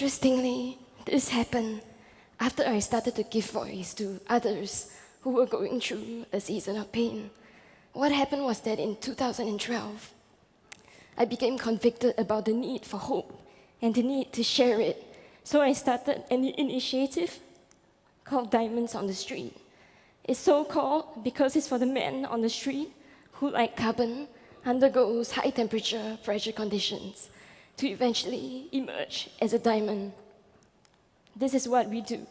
Interestingly, this happened after I started to give voice to others who were going through a season of pain. What happened was that in 2012, I became convicted about the need for hope and the need to share it. So I started an initiative called Diamonds on the Street. It's so called because it's for the men on the street who, like carbon, undergoes high temperature, pressure conditions to eventually emerge as a diamond. This is what we do.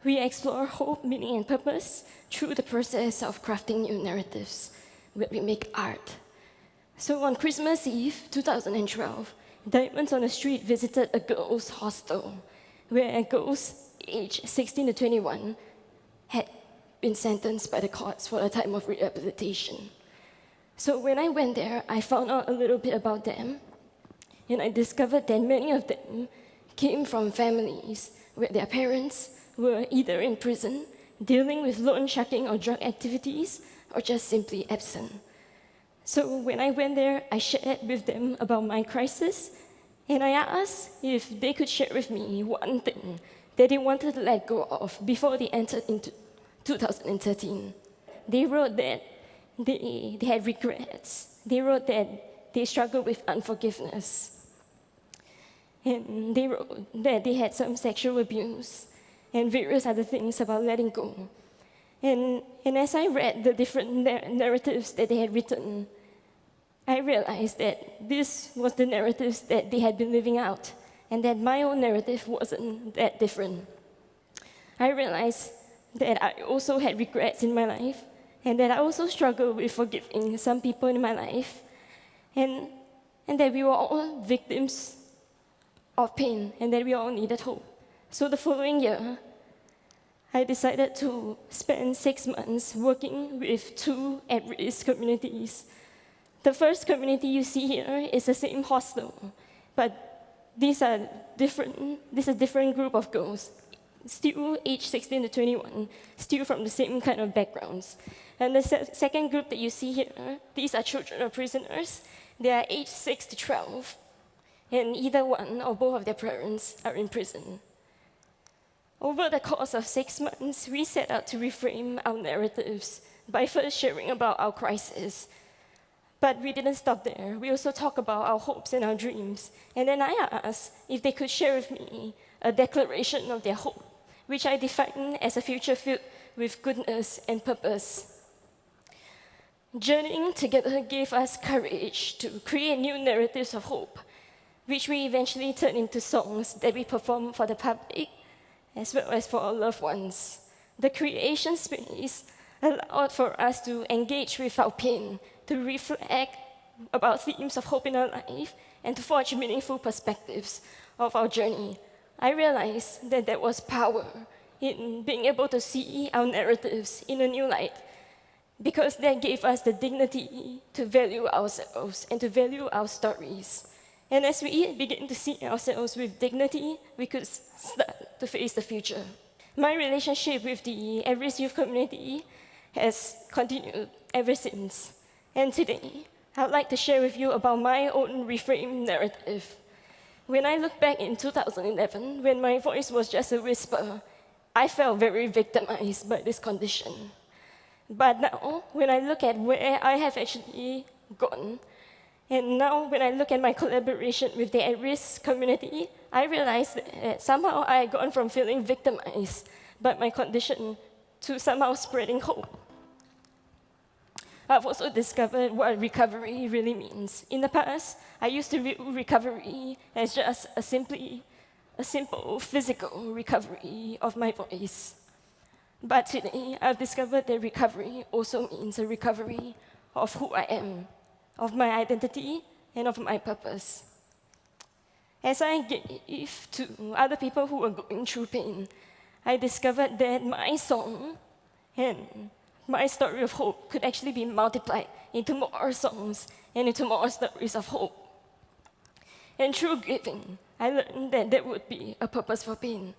We explore hope, meaning, and purpose through the process of crafting new narratives, where we make art. So on Christmas Eve 2012, Diamonds on the Street visited a girls' hostel, where girls aged 16 to 21 had been sentenced by the courts for a time of rehabilitation. So when I went there, I found out a little bit about them, and I discovered that many of them came from families where their parents were either in prison, dealing with loan sharking or drug activities, or just simply absent. So when I went there, I shared with them about my crisis, and I asked if they could share with me one thing that they wanted to let go of before they entered into 2013. They wrote that they had regrets. They wrote that they struggled with unforgiveness. And they wrote that they had some sexual abuse and various other things about letting go. And as I read the different narratives that they had written, I realized that this was the narratives that they had been living out, and that my own narrative wasn't that different. I realized that I also had regrets in my life, and that I also struggled with forgiving some people in my life, and that we were all victims of pain, and that we all needed hope. So the following year, I decided to spend 6 months working with 2 at-risk communities. The first community you see here is the same hostel, but these are different. This is a different group of girls, still aged 16 to 21, still from the same kind of backgrounds. And the second group that you see here, these are children of prisoners. They are aged 6 to 12, and either one or both of their parents are in prison. Over the course of 6 months, we set out to reframe our narratives by first sharing about our crisis. But we didn't stop there. We also talked about our hopes and our dreams. And then I asked if they could share with me a declaration of their hope, which I defined as a future filled with goodness and purpose. Journeying together gave us courage to create new narratives of hope, which we eventually turned into songs that we perform for the public, as well as for our loved ones. The creation space allowed for us to engage with our pain, to reflect about themes of hope in our life, and to forge meaningful perspectives of our journey. I realized that there was power in being able to see our narratives in a new light, because that gave us the dignity to value ourselves and to value our stories. And as we begin to see ourselves with dignity, we could start to face the future. My relationship with the at-risk youth community has continued ever since. And today, I'd like to share with you about my own reframed narrative. When I look back in 2011, when my voice was just a whisper, I felt very victimized by this condition. But now, when I look at where I have actually gone, and now when I look at my collaboration with the at-risk community, I realize that somehow I had gone from feeling victimized by my condition to somehow spreading hope. I've also discovered what recovery really means. In the past, I used to view recovery as just a simple physical recovery of my voice. But today, I've discovered that recovery also means a recovery of who I am, of my identity, and of my purpose. As I gave to other people who were going through pain, I discovered that my song and my story of hope could actually be multiplied into more songs and into more stories of hope. And through giving, I learned that there would be a purpose for pain.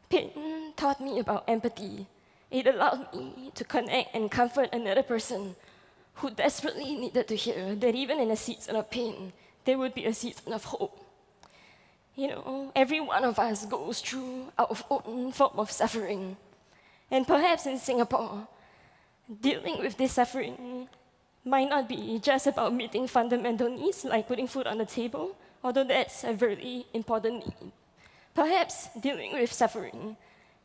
Pain taught me about empathy. It allowed me to connect and comfort another person who desperately needed to hear that even in a season of pain, there would be a season of hope. You know, every one of us goes through our own form of suffering. And perhaps in Singapore, dealing with this suffering might not be just about meeting fundamental needs like putting food on the table, although that's a very important need. Perhaps dealing with suffering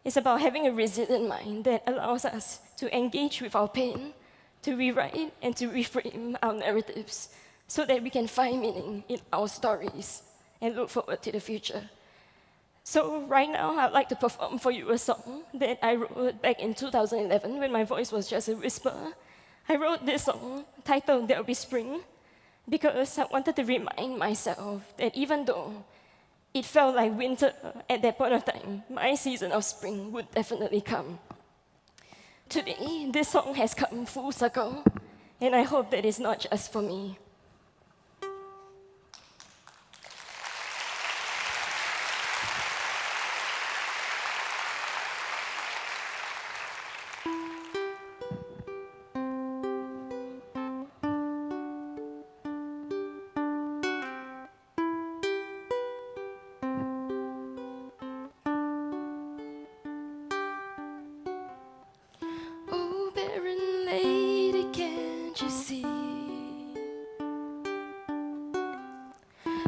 is about having a resilient mind that allows us to engage with our pain, to rewrite and to reframe our narratives so that we can find meaning in our stories and look forward to the future. So right now, I'd like to perform for you a song that I wrote back in 2011 when my voice was just a whisper. I wrote this song titled There'll Be Spring because I wanted to remind myself that even though it felt like winter at that point of time, my season of spring would definitely come. Today, this song has come full circle, and I hope that it's not just for me.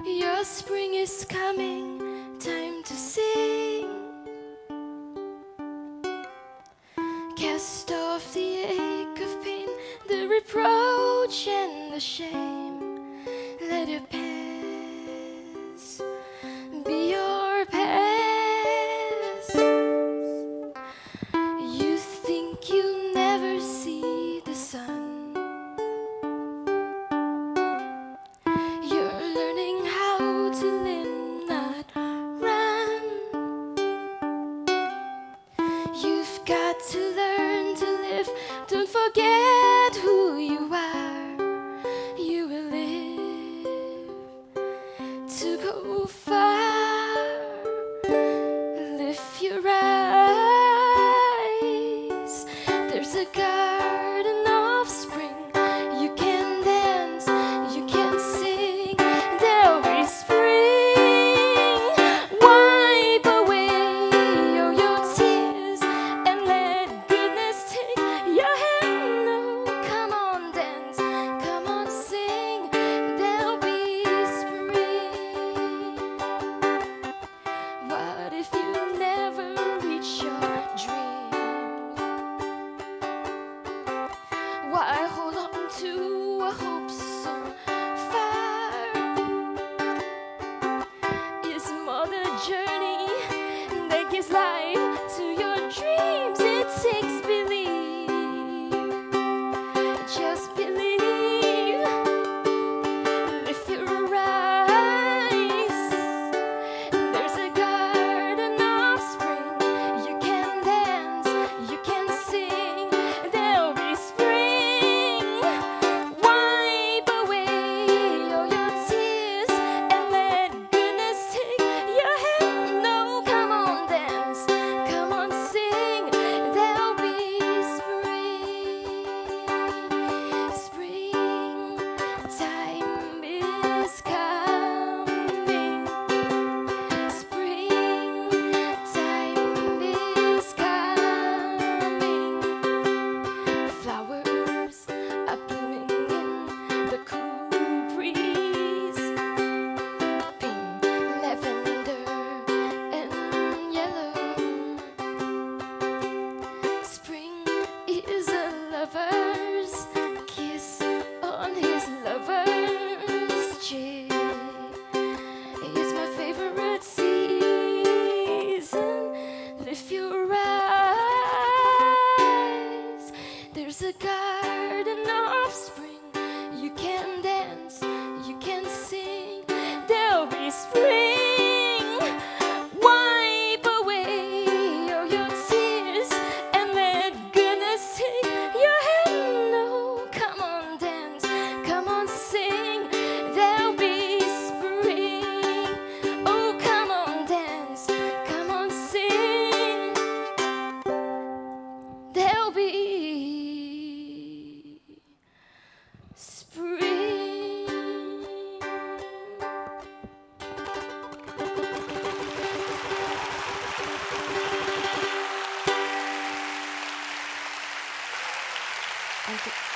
Your spring is coming, time to sing. Cast off the ache of pain, the reproach and the shame. Let it pass, be your past. You think you'll never see the sun. Got to learn to live, don't forget who you are. You will live to go far. Lift your eyes, there's a garden of spring. You can dance, you can sing, there'll be spring. Wipe away all your tears and let goodness take your hand. No, come on, dance, come on, sing, there'll be spring. What if you never reach your dream? Why hold on to a hope so far? It's more the journey that gives life to your dreams. It takes belief, just believe. Lift your eyes, there's a garden of spring. You can dance, you can sing, there'll be spring. Wipe away all your tears and let goodness take your hand. No, come on, dance, come on, sing, there'll be spring. Springtime is coming. Springtime is coming. Flowers are blooming in the cool breeze. Pink, lavender, and yellow. Spring is a lover's kiss on his lover's cheek. It's my favorite season. Lift your eyes, there's a garden of spring. You can dance, you can sing, there'll be spring. Wipe away all your tears and let goodness take your hand. No, come on, dance, come on, sing, there'll be spring. Oh, come on, dance, come on, sing, there'll be Thank you.